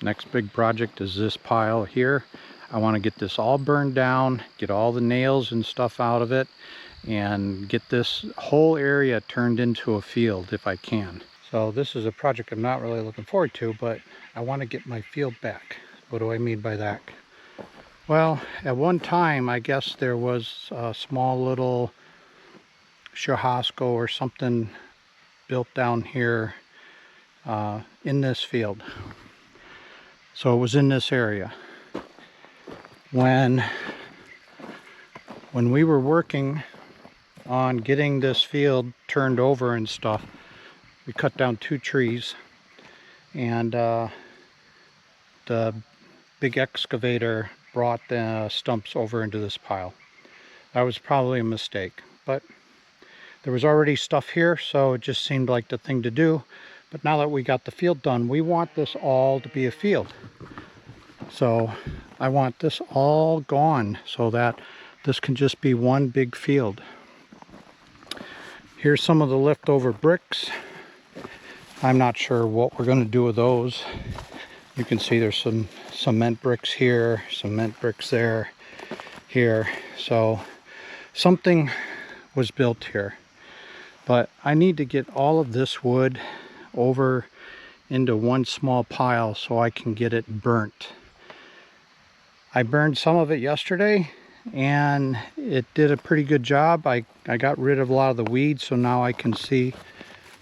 Next big project is this pile here. I want to get this all burned down, get all the nails and stuff out of it, and get this whole area turned into a field if I can. So this is a project I'm not really looking forward to, but I want to get my field back. What do I mean by that? Well, at one time, I guess there was a small little churrasco or something built down here in this field. So it was in this area. When we were working on getting this field turned over and stuff, we cut down 2 trees, and the big excavator brought the stumps over into this pile. That was probably a mistake, but there was already stuff here, so it just seemed like the thing to do. But now that we got the field done, we want this all to be a field. So I want this all gone so that this can just be one big field. Here's some of the leftover bricks. I'm not sure what we're going to do with those. You can see there's some cement bricks here, cement bricks there, here. So something was built here. But I need to get all of this wood over into one small pile so I can get it burnt. I burned some of it yesterday and it did a pretty good job. I got rid of a lot of the weeds, so now I can see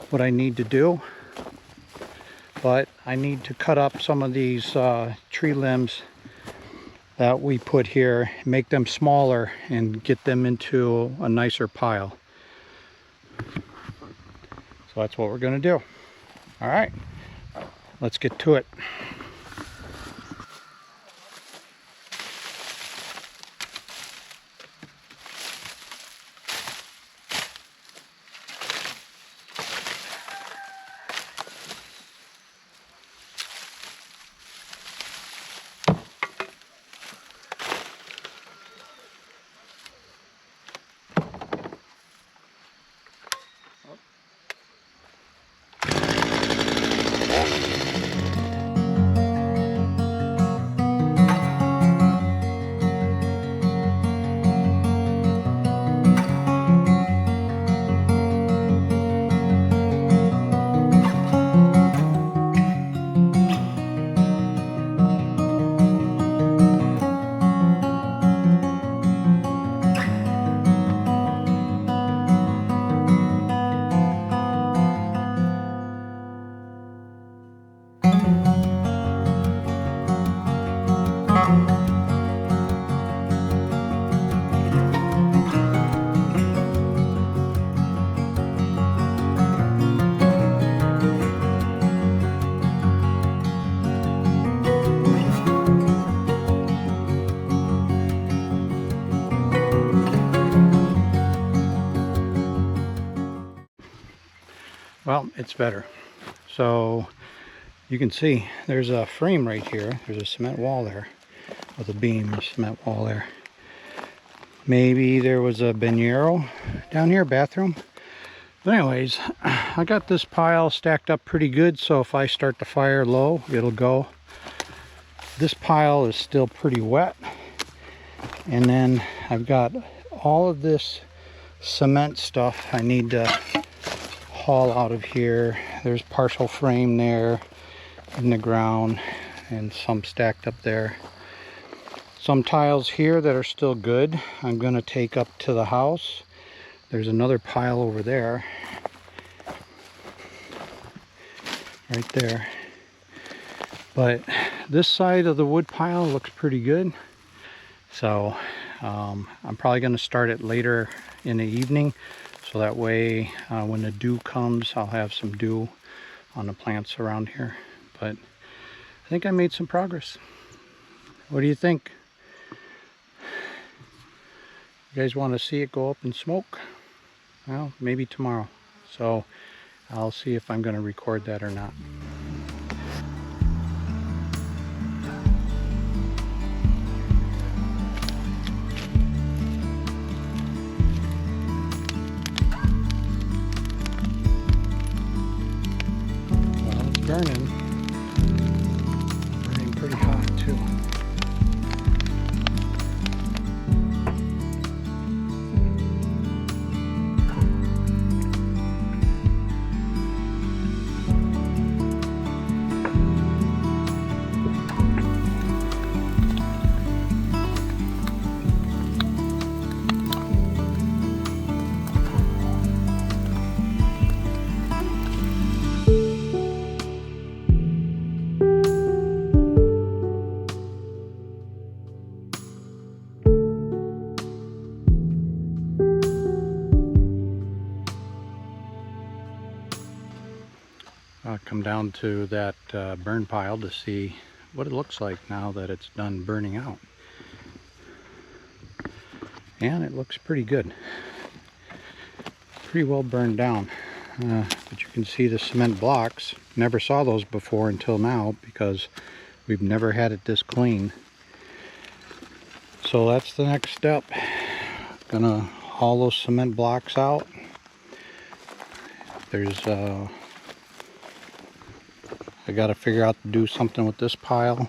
what I need to do. But I need to cut up some of these tree limbs that we put here, make them smaller and get them into a nicer pile. So that's what we're going to do. All right, let's get to it. Well, it's better. So you can see there's a frame right here. There's a cement wall there with a beam, a cement wall there. Maybe there was a bañero down here, bathroom. But anyways, I got this pile stacked up pretty good, so if I start the fire low, it'll go. This pile is still pretty wet. And then I've got all of this cement stuff I need to haul out of here. There's partial frame there in the ground and some stacked up there. Some tiles here that are still good I'm going to take up to the house. There's another pile over there, right there. But this side of the wood pile looks pretty good. So I'm probably going to start it later in the evening. So that way when the dew comes, I'll have some dew on the plants around here. But I think I made some progress. What do you think? You guys want to see it go up in smoke? Well, maybe tomorrow. So I'll see if I'm going to record that or not. Well, it's burning. come down to that burn pile to see what it looks like now that it's done burning out. And it looks pretty good. Pretty well burned down. But you can see the cement blocks. Never saw those before until now because we've never had it this clean. So that's the next step. Gonna haul those cement blocks out. There's I gotta figure out to do something with this pile.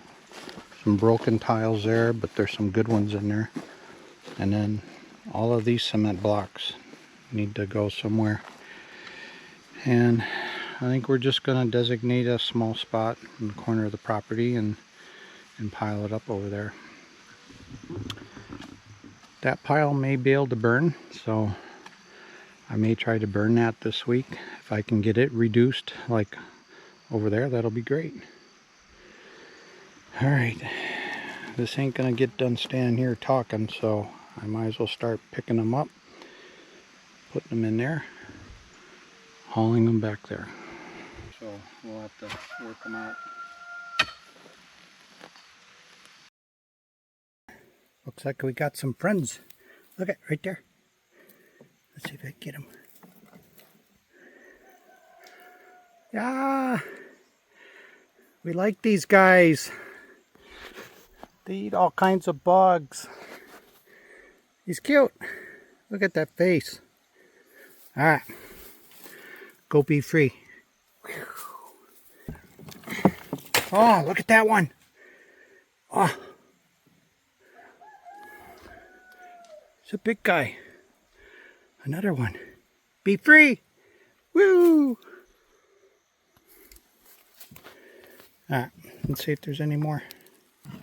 Some broken tiles there, but there's some good ones in there. And then all of these cement blocks need to go somewhere. And I think we're just gonna designate a small spot in the corner of the property and pile it up over there. That pile may be able to burn, so I may try to burn that this week. If I can get it reduced like over there, that'll be great. Alright, this ain't gonna get done standing here talking, so I might as well start picking them up, putting them in there, hauling them back there. So we'll have to work them out. Looks like we got some friends. Look at right there. Let's see if I can get them. Yeah, we like these guys. They eat all kinds of bugs. He's cute. Look at that face. All right, go be free. Oh, look at that one. Oh, it's a big guy. Another one. Be free. Woo! Alright, let's see if there's any more.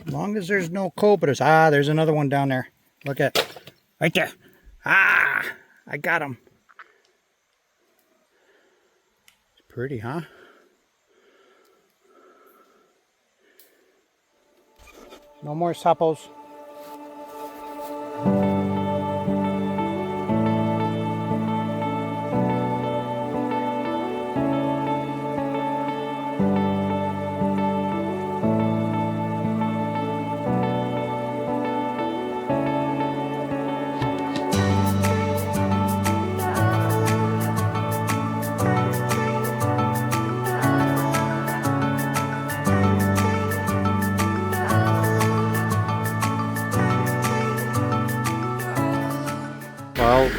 As long as there's no cobras. Ah, there's another one down there. Look at right there. Ah, I got him. It's pretty, huh? No more sappos.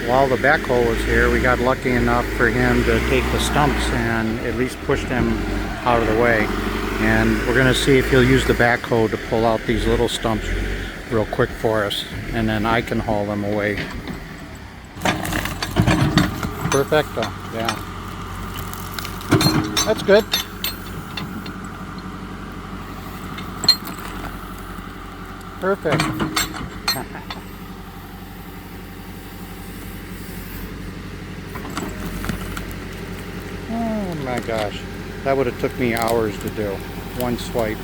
While the backhoe was here, we got lucky enough for him to take the stumps and at least push them out of the way. And we're going to see if he'll use the backhoe to pull out these little stumps real quick for us, and then I can haul them away. Perfecto, yeah. That's good. Perfect. Oh my gosh, that would have took me hours to do. One swipe.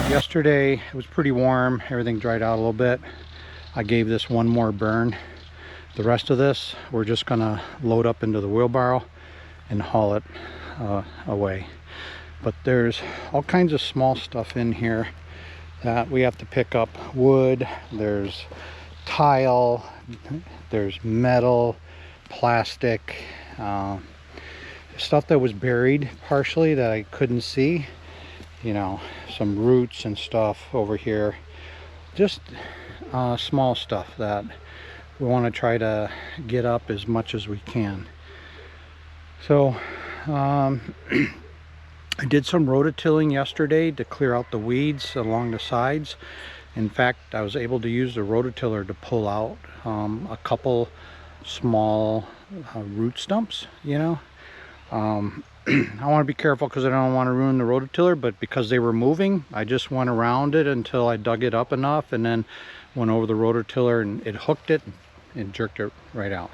Yesterday it was pretty warm, everything dried out a little bit. I gave this one more burn. The rest of this we're just gonna load up into the wheelbarrow and haul it away. But there's all kinds of small stuff in here that we have to pick up wood, there's tile, there's metal, plastic, stuff that was buried partially that I couldn't see, you know, some roots and stuff over here, just small stuff that we want to try to get up as much as we can. So I did some rototilling yesterday to clear out the weeds along the sides. In fact, I was able to use the rototiller to pull out a couple small root stumps, you know. I want to be careful because I don't want to ruin the rototiller, but because they were moving, I just went around it until I dug it up enough and then went over the rototiller and it hooked it and jerked it right out.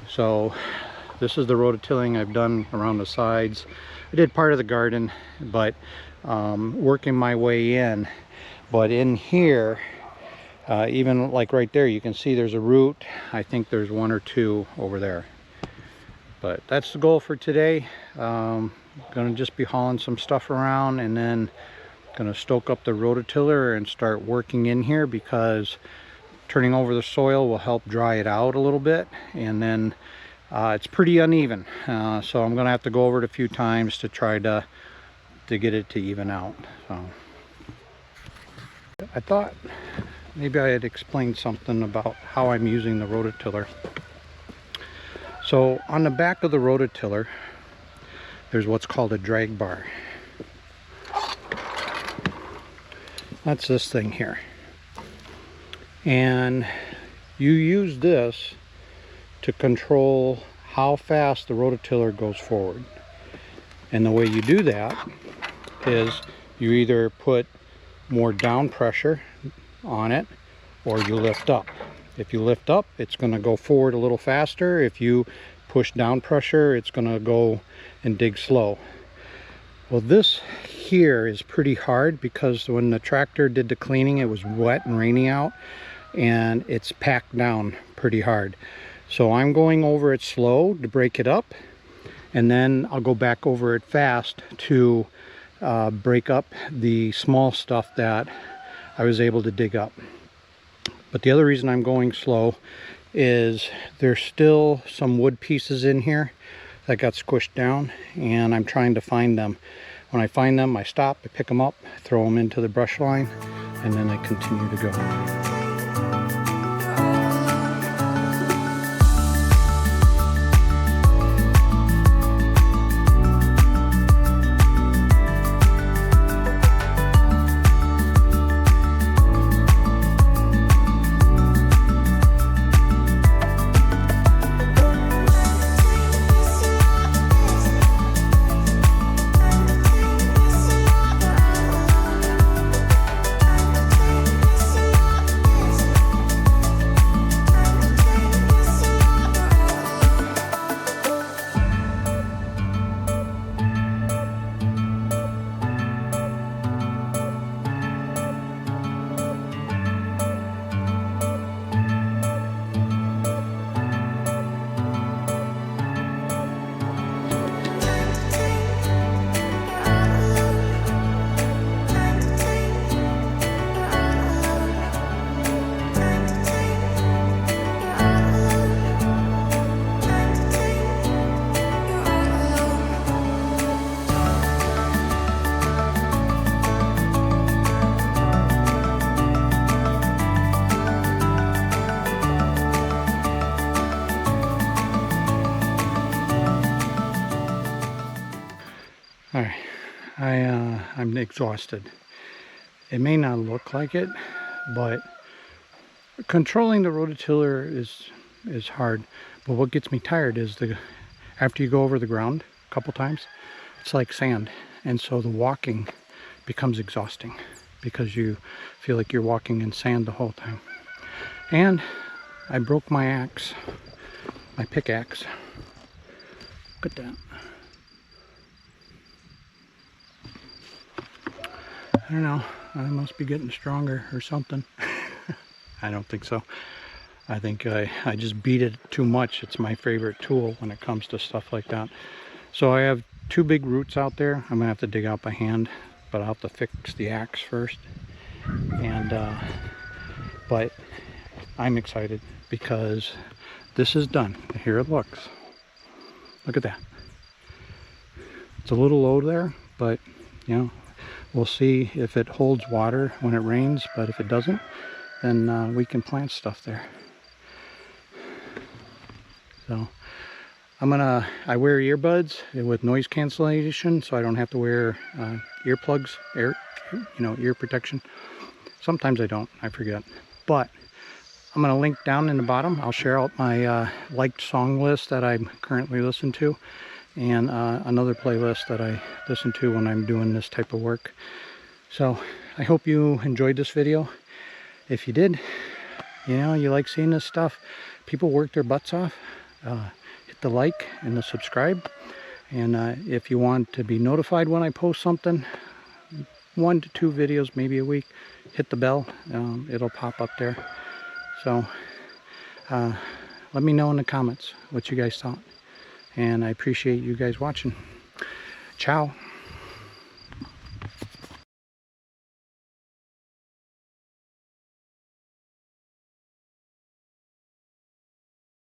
So this is the rototilling I've done around the sides. I did part of the garden, but working my way in. But in here, even like right there, you can see there's a root. I think there's one or two over there. But that's the goal for today. Gonna just be hauling some stuff around and then gonna stoke up the rototiller and start working in here, because turning over the soil will help dry it out a little bit. And then it's pretty uneven, so I'm gonna have to go over it a few times to try to get it to even out. So I thought maybe I had explained something about how I'm using the rototiller. So on the back of the rototiller, there's what's called a drag bar. That's this thing here. And you use this to control how fast the rototiller goes forward. And the way you do that is you either put more down pressure on it or you lift up. If you lift up, it's going to go forward a little faster. If you push down pressure, it's going to go and dig slow. Well, this here is pretty hard because when the tractor did the cleaning, it was wet and rainy out, and it's packed down pretty hard. So I'm going over it slow to break it up, and then I'll go back over it fast to break up the small stuff that I was able to dig up. But the other reason I'm going slow is there's still some wood pieces in here that got squished down, and I'm trying to find them. When I find them, I stop, I pick them up, throw them into the brush line, and then I continue to go. I'm exhausted. It may not look like it, but controlling the rototiller is hard. But what gets me tired is after you go over the ground a couple times, it's like sand, and so the walking becomes exhausting because you feel like you're walking in sand the whole time. And I broke my axe, my pickaxe. Look at that. I don't know, I must be getting stronger or something. I don't think so. I think I just beat it too much. It's my favorite tool when it comes to stuff like that. So I have two big roots out there. I'm gonna have to dig out by hand, but I'll have to fix the axe first. And but I'm excited because this is done. Here it looks. Look at that. It's a little low there, but you know, we'll see if it holds water when it rains, but if it doesn't, then we can plant stuff there. So I wear earbuds with noise cancellation, so I don't have to wear earplugs, ear protection. Sometimes I don't, I forget. But I'm gonna link down in the bottom. I'll share out my liked song list that I'm currently listening to, and another playlist that I listen to when I'm doing this type of work. So I hope you enjoyed this video. If you did, you know, you like seeing this stuff, people work their butts off, hit the like and the subscribe. And if you want to be notified when I post something, 1 to 2 videos maybe a week, hit the bell. It'll pop up there. So let me know in the comments what you guys thought, and I appreciate you guys watching. Ciao.